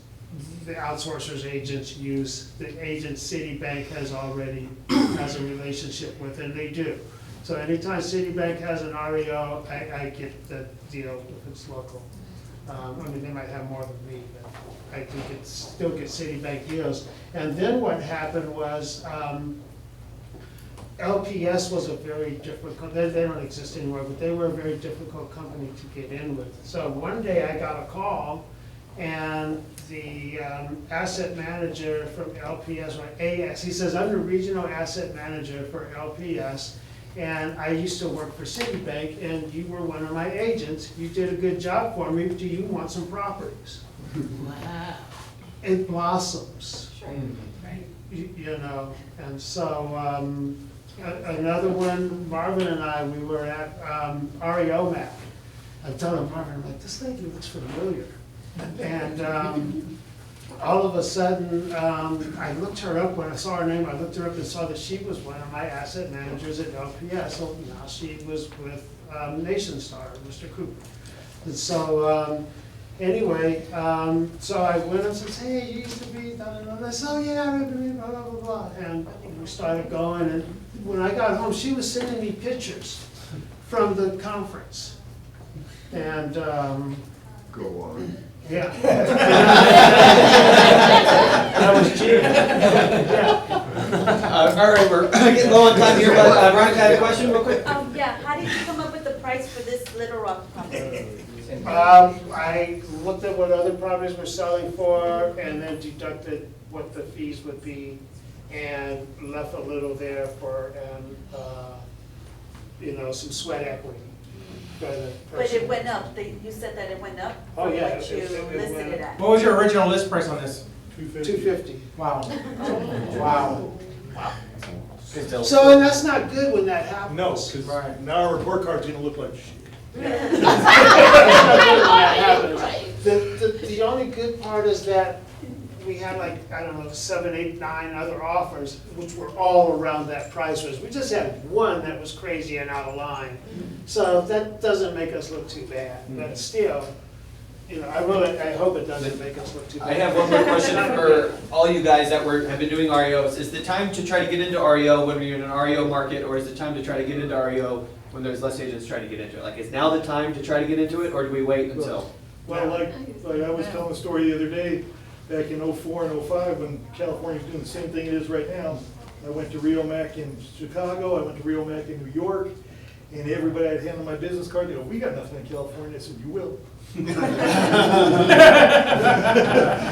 the outsourcer's agents, use the agent Citibank has a relationship with, and they do. So anytime Citibank has an REO, I get the deal if it's local. I mean, they might have more than me, but I think it's, still get Citibank deals. And then what happened was, LPS was a very difficult, they don't exist anymore, but they were a very difficult company to get in with. So one day I got a call, and the asset manager from LPS, or AS, he says, I'm the regional asset manager for LPS, and I used to work for Citibank, and you were one of my agents. You did a good job for me. Do you want some properties? Wow. It blossoms. Sure. You know, and so, another one, Marvin and I, we were at Reo Mac. I told him, Marvin, I'm like, this lady looks familiar. And all of a sudden, I looked her up, when I saw her name, I looked her up and saw that she was one of my asset managers at LPS. So now she was with Nation Star, Mr. Cooper. And so, anyway, so I went and said, hey, you used to be, da da da. And I said, oh yeah, I remember, blah, blah, blah. And we started going, and when I got home, she was sending me pictures from the conference. And, Go on. yeah. That was cheating. Yeah. All right, we're getting low on time here, but Veronica had a question real quick. Yeah, how did you come up with the price for this Little Rock property? I looked at what other properties were selling for and then deducted what the fees would be and left a little there for, some sweat equity. But it went up, you said that it went up? Oh, from yeah, what you it went listed it up. at? What was your original list price on this? $250. Wow. Wow. So, and that's not good when that happens. No, because now our report card's gonna look like shit. The only good part is that we had like, 7, 8, 9 other offers, which were all around that price range. We just had one that was crazy and out of line. So that doesn't make us look too bad, but still, I hope it doesn't make us look too bad. I have one more question for all you guys that have been doing REOs. Is the time to try to get into REO when you're in an REO market, or is the time to try to get into REO when there's less agents trying to get into it? Like, is now the time to try to get into it, or do we wait until? Well, like I was telling a story the other day, back in '04 and '05, when California was doing the same thing it is right now. I went to Reo Mac in Chicago, I went to Reo Mac in New York, and everybody I'd hand them my business card, they go, we got nothing in California. I said, you will.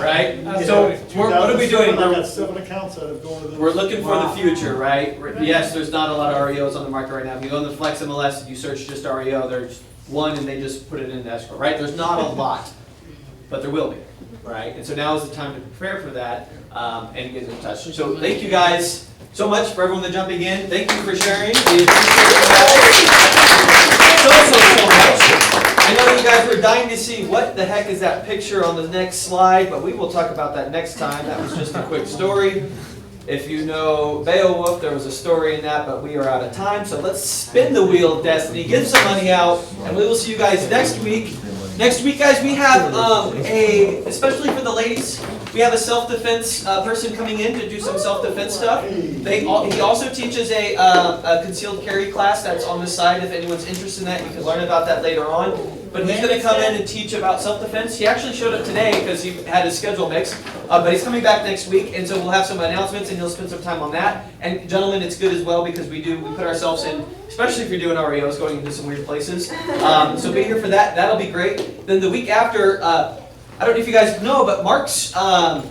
Right? So, what are we doing? I got 7 accounts out of going to those. We're looking for the future, right? Yes, there's not a lot of REOs on the market right now. If you go on the Flex MLS and you search just REO, there's one and they just put it in escrow, right? There's not a lot, but there will be, right? And so now is the time to prepare for that and get in touch. So thank you guys so much for everyone that's jumping in. Thank you for sharing. We appreciate it so much. I know you guys were dying to see what the heck is that picture on the next slide, but we will talk about that next time. That was just a quick story. If you know Beowulf, there was a story in that, but we are out of time. So let's spin the wheel of destiny, get some money out, and we will see you guys next week. Next week, guys, we have especially for the ladies, we have a self-defense person coming in to do some self-defense stuff. He also teaches a concealed carry class that's on the side. If anyone's interested in that, you can learn about that later on. But he's going to come in and teach about self-defense. He actually showed up today because he had his schedule mixed. But he's coming back next week, and so we'll have some announcements, and he'll spend some time on that. And gentlemen, it's good as well because we put ourselves in, especially if you're doing REOs, going into some weird places. So be here for that. That'll be great. Then the week after, I don't know if you guys know, but Mark's son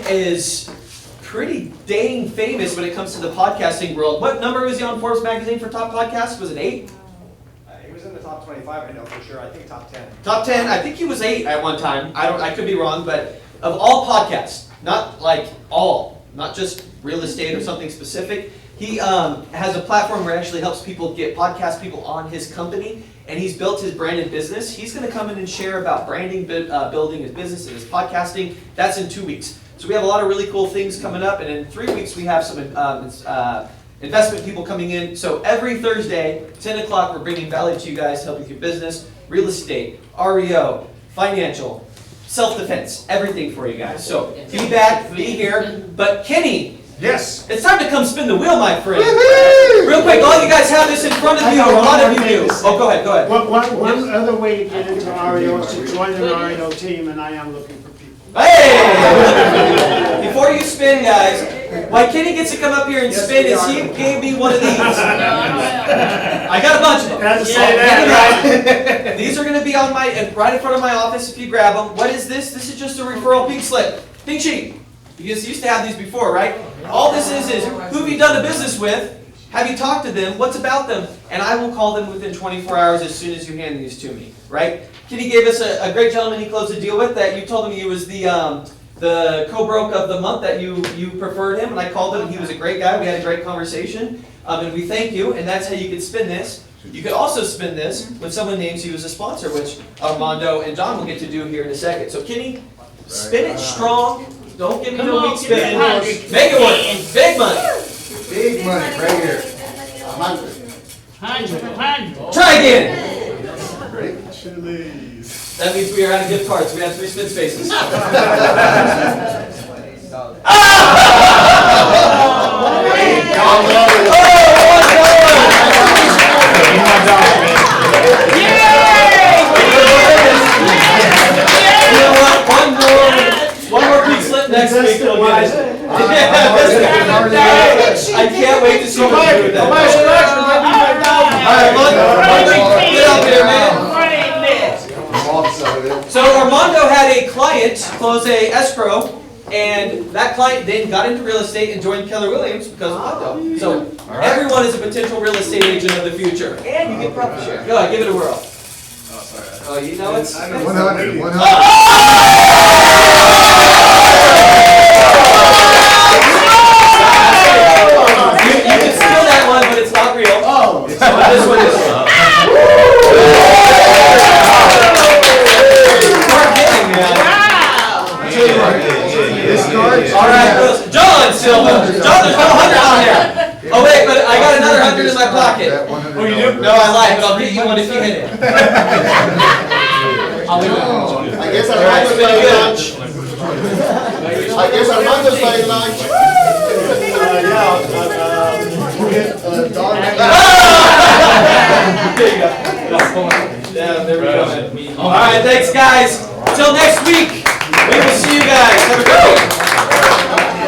is pretty dang famous when it comes to the podcasting world. What number was he on Forbes magazine for top podcasts? Was it 8? He was in the top 25, I know for sure. I think top 10. Top 10. I think he was 8 at one time. I could be wrong, but of all podcasts, not like all, not just real estate or something specific. He has a platform where he actually helps people get podcast people on his company, and he's built his branded business. He's going to come in and share about branding, building his business and his podcasting. That's in 2 weeks. So we have a lot of really cool things coming up, and in 3 weeks we have some investment people coming in. So every Thursday, 10 o'clock, we're bringing value to you guys to help with your business, real estate, REO, financial, self-defense, everything for you guys. So be back, be here. But Kenny, Yes. it's time to come spin the wheel, my friend. Real quick, all you guys have this in front of you, or a lot of you do. Oh, go ahead, go ahead. One other way to get into REO is to join an REO team, and I am looking for people. Hey! Before you spin, guys, why Kenny gets to come up here and spin is he gave me one of these. I got a bunch of them. Had to say that, right? These are going to be on right in front of my office if you grab them. What is this? This is just a referral pink slip. Pink sheet. You guys used to have these before, right? All this is who have you done a business with? Have you talked to them? What's about them? And I will call them within 24 hours as soon as you hand these to me, right? Kenny gave us a great gentleman he closed a deal with that you told him he was the co-broke of the month, that you preferred him, and I called him and he was a great guy. We had a great conversation, and we thank you, and that's how you can spin this. You could also spin this when someone names you as a sponsor, which Armando and John will get to do here in a second. So Kenny, spin it strong. Don't give me no weak spin. Make it work. Big money. Big money, right here. 100. Try again. Chili's. That means we are out of gift cards. We have 3 spin spaces. You know what? One more pink slip next week. We'll get it. I can't wait to see what you do with that. Alright, get up here, man. So Armando had a client close a escrow, and that client then got into real estate and joined Keller Williams because of Armando. So everyone is a potential real estate agent of the future, and you get profit share. Go ahead, give it a whirl. Oh, you know it's 100. You can steal that one, but it's not real. Oh, this one is real. All right, John Silva. John, there's no 100 on there. Oh wait, but I got another 100 in my pocket. Oh, you do? No, I lied, but I'll get you one if you hit it. I'll leave it. I guess Armando's buying lunch. I guess Armando's buying lunch. There you go. Yeah, there we go. All right, thanks guys. Until next week, we will see you guys. Have a good day.